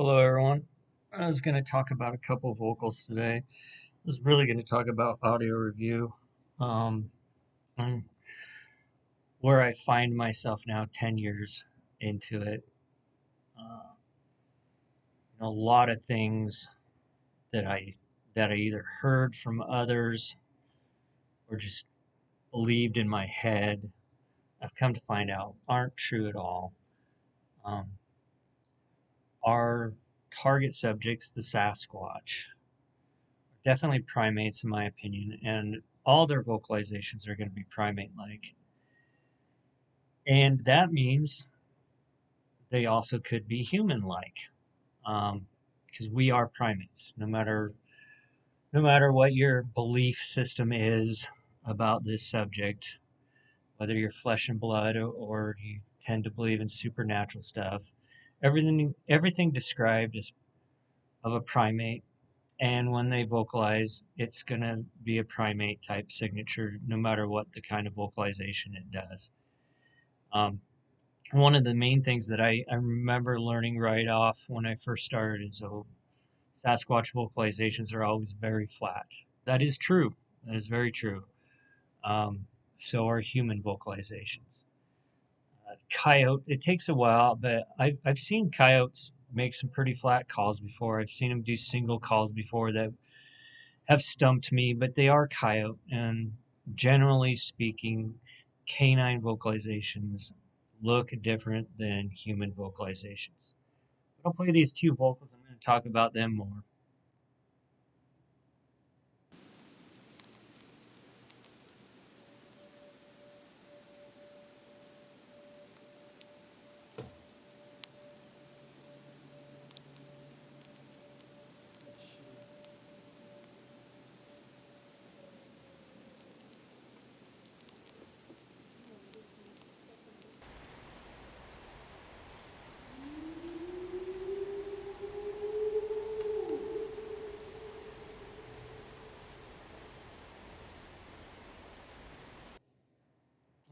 Hello, everyone. I was going to talk about a couple vocals today. I was really going to talk about audio review, um, and where I find myself now 10 years into it. A lot of things that I either heard from others or just believed in my head, I've come to find out aren't true at all. Um, our target subjects, the Sasquatch, definitely primates in my opinion, and all their vocalizations are going to be primate-like. And that means they also could be human-like, because we are primates. No matter what your belief system is about this subject, whether you're flesh and blood or you tend to believe in supernatural stuff, everything described is of a primate. And when they vocalize, it's going to be a primate type signature, no matter what the kind of vocalization it does. One of the main things that I remember learning right off when I first started is Sasquatch vocalizations are always very flat. That is true. That is very true. So are human vocalizations. Coyote, it takes a while, but I've seen coyotes make some pretty flat calls before. I've seen them do single calls before that have stumped me, but they are coyote, and generally speaking, canine vocalizations look different than human vocalizations. I'll play these two vocals. I'm going to talk about them more.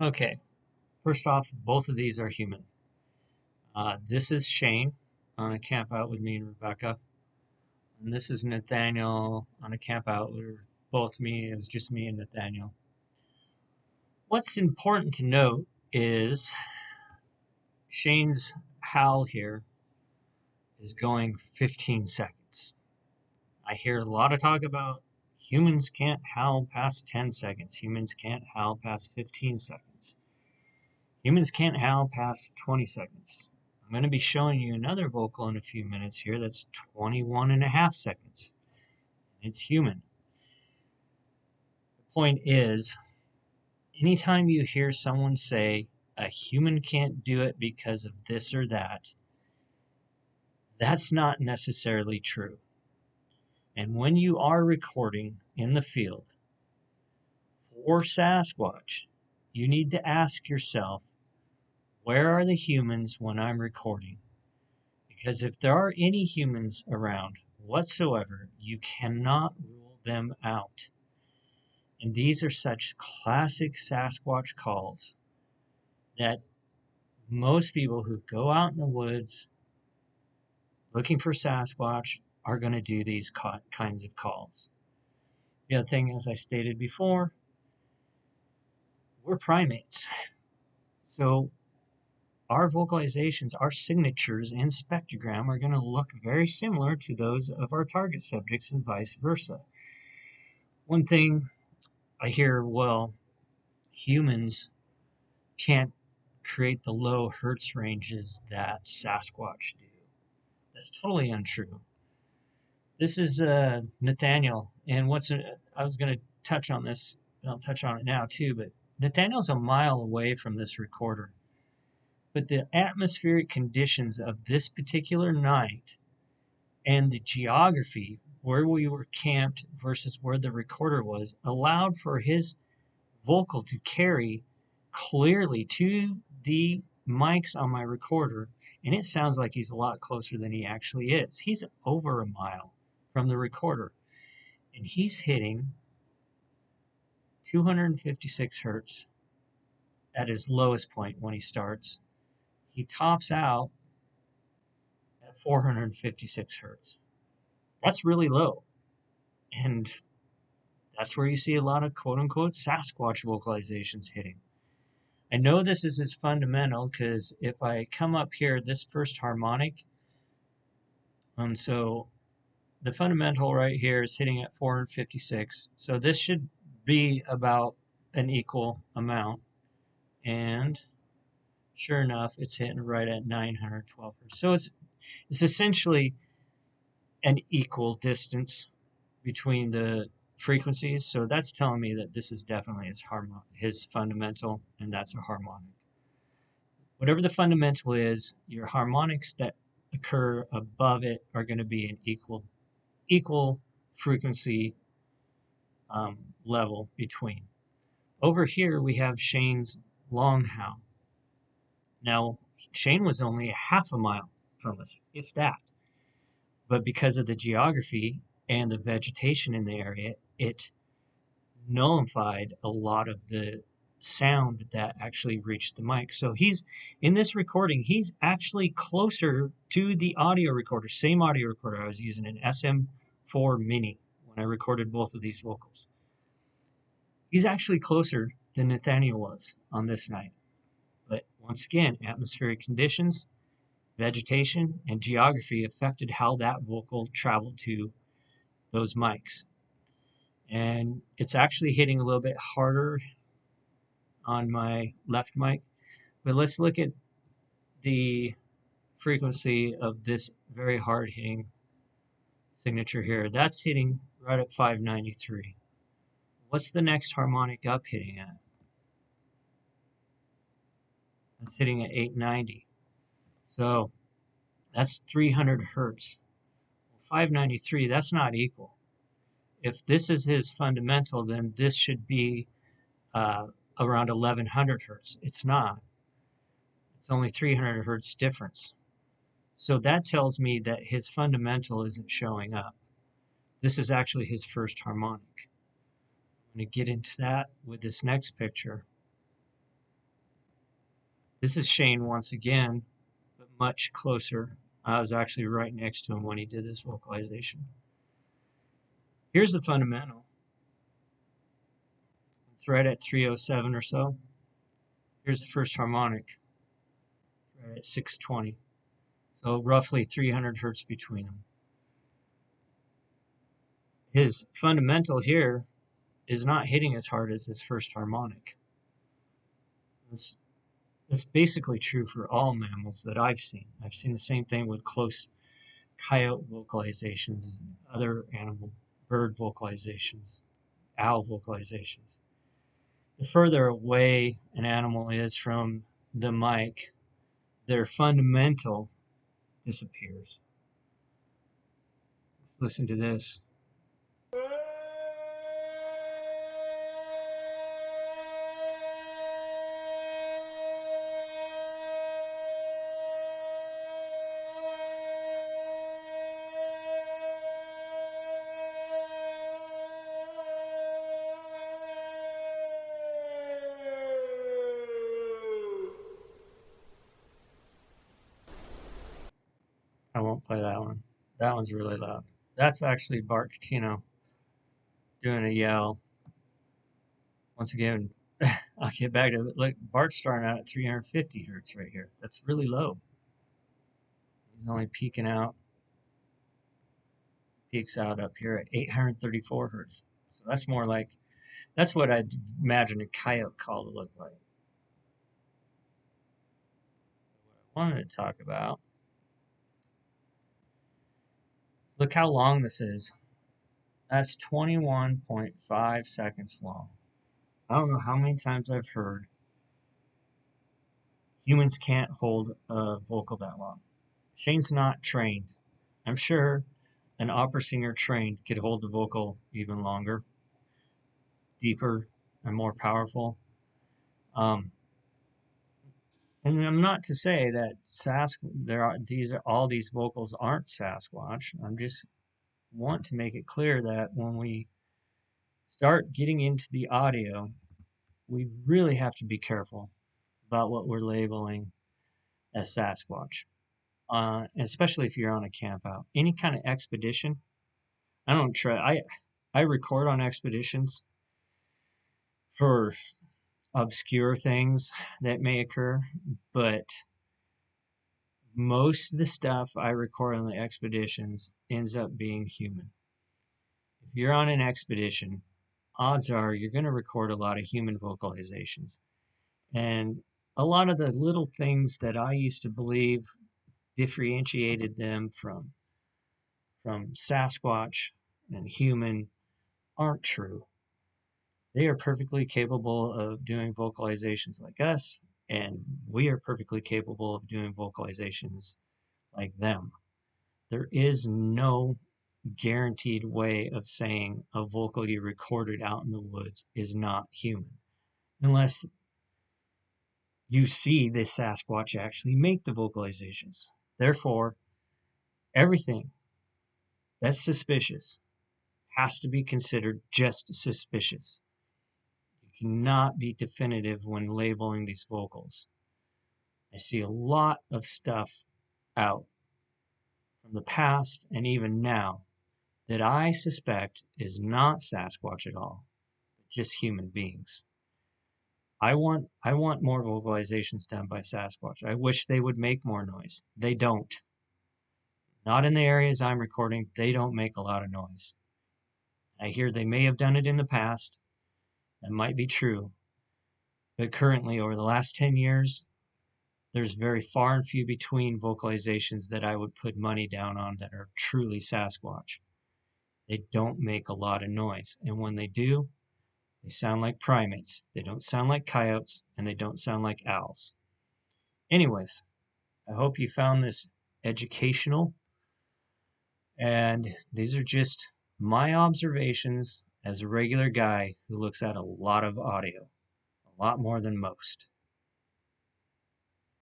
Okay, first off, both of these are human. This is Shane on a camp out with me and Rebecca, and this is Nathaniel on a camp out with both me. It was just me and Nathaniel. What's important to note is Shane's howl here is going 15 seconds. I hear a lot of talk about humans can't howl past 10 seconds. Humans can't howl past 15 seconds. Humans can't howl past 20 seconds. I'm going to be showing you another vocal in a few minutes here that's 21 and a half seconds. It's human. The point is, anytime you hear someone say a human can't do it because of this or that, that's not necessarily true. And when you are recording in the field for Sasquatch, you need to ask yourself, where are the humans when I'm recording? Because if there are any humans around whatsoever, you cannot rule them out. And these are such classic Sasquatch calls that most people who go out in the woods looking for Sasquatch are going to do these kinds of calls. The other thing, as I stated before, we're primates. So our vocalizations, our signatures in spectrogram are going to look very similar to those of our target subjects and vice versa. One thing I hear, well, humans can't create the low hertz ranges that Sasquatch do. That's totally untrue. This is Nathaniel, and I was going to touch on this, and I'll touch on it now too, but Nathaniel's a mile away from this recorder. But the atmospheric conditions of this particular night and the geography where we were camped versus where the recorder was allowed for his vocal to carry clearly to the mics on my recorder, and it sounds like he's a lot closer than he actually is. He's over a mile from the recorder, and he's hitting 256 hertz at his lowest point when he starts. He tops out at 456 hertz. That's really low. And that's where you see a lot of quote-unquote Sasquatch vocalizations hitting. I know this is his fundamental because if I come up here, this first harmonic, and so the fundamental right here is hitting at 456. So this should be about an equal amount. And sure enough, it's hitting right at 912 hertz. So it's essentially an equal distance between the frequencies. So that's telling me that this is definitely his fundamental, and that's a harmonic. Whatever the fundamental is, your harmonics that occur above it are going to be an equal frequency level between. Over here we have Shane's long howl. Now Shane was only a half a mile from us, if that. But because of the geography and the vegetation in the area, it nullified a lot of the sound that actually reached the mic. So he's in this recording, he's actually closer to the audio recorder, same audio recorder. I was using an SM4 Mini when I recorded both of these vocals. He's actually closer than Nathaniel was on this night. But once again, atmospheric conditions, vegetation, and geography affected how that vocal traveled to those mics. And it's actually hitting a little bit harder on my left mic. But let's look at the frequency of this very hard hitting signature here. That's hitting right at 593. What's the next harmonic up hitting at? That's hitting at 890. So that's 300 hertz. 593, that's not equal. If this is his fundamental, then this should be around 1100 hertz. It's not. It's only 300 hertz difference. So that tells me that his fundamental isn't showing up. This is actually his first harmonic. I'm going to get into that with this next picture. This is Shane once again, but much closer. I was actually right next to him when he did this vocalization. Here's the fundamental. It's right at 307 or so. Here's the first harmonic, right at 620. So roughly 300 hertz between them. His fundamental here is not hitting as hard as his first harmonic. It's basically true for all mammals that I've seen. I've seen the same thing with close coyote vocalizations, other animal, bird vocalizations, owl vocalizations. The further away an animal is from the mic, their fundamental disappears. Let's listen to this. I won't play that one. That one's really loud. That's actually Bart Catino doing a yell. Once again, I'll get back to it. Look, Bart's starting out at 350 hertz right here. That's really low. He's only peaks out up here at 834 hertz. So that's more like, that's what I'd imagine a coyote call to look like. What I wanted to talk about, look how long this is. That's 21.5 seconds long. I don't know how many times I've heard humans can't hold a vocal that long. Shane's not trained. I'm sure an opera singer trained could hold the vocal even longer, deeper, and more powerful. And I'm not to say that all these vocals aren't Sasquatch. I'm just want to make it clear that when we start getting into the audio, we really have to be careful about what we're labeling as Sasquatch. especially if you're on a camp out. Any kind of expedition, I don't try. I record on expeditions for obscure things that may occur, but most of the stuff I record on the expeditions ends up being human. If you're on an expedition, odds are you're going to record a lot of human vocalizations. And a lot of the little things that I used to believe differentiated them from Sasquatch and human aren't true. They are perfectly capable of doing vocalizations like us, and we are perfectly capable of doing vocalizations like them. There is no guaranteed way of saying a vocal you recorded out in the woods is not human, unless you see the Sasquatch actually make the vocalizations. Therefore, everything that's suspicious has to be considered just suspicious. You cannot be definitive when labeling these vocals. I see a lot of stuff out from the past and even now that I suspect is not Sasquatch at all, but just human beings. I want more vocalizations done by Sasquatch. I wish they would make more noise. They don't. Not in the areas I'm recording. They don't make a lot of noise. I hear they may have done it in the past. That might be true. But currently, over the last 10 years, there's very far and few between vocalizations that I would put money down on that are truly Sasquatch. They don't make a lot of noise. And when they do, they sound like primates. They don't sound like coyotes, and they don't sound like owls. Anyways, I hope you found this educational. And these are just my observations as a regular guy who looks at a lot of audio, a lot more than most.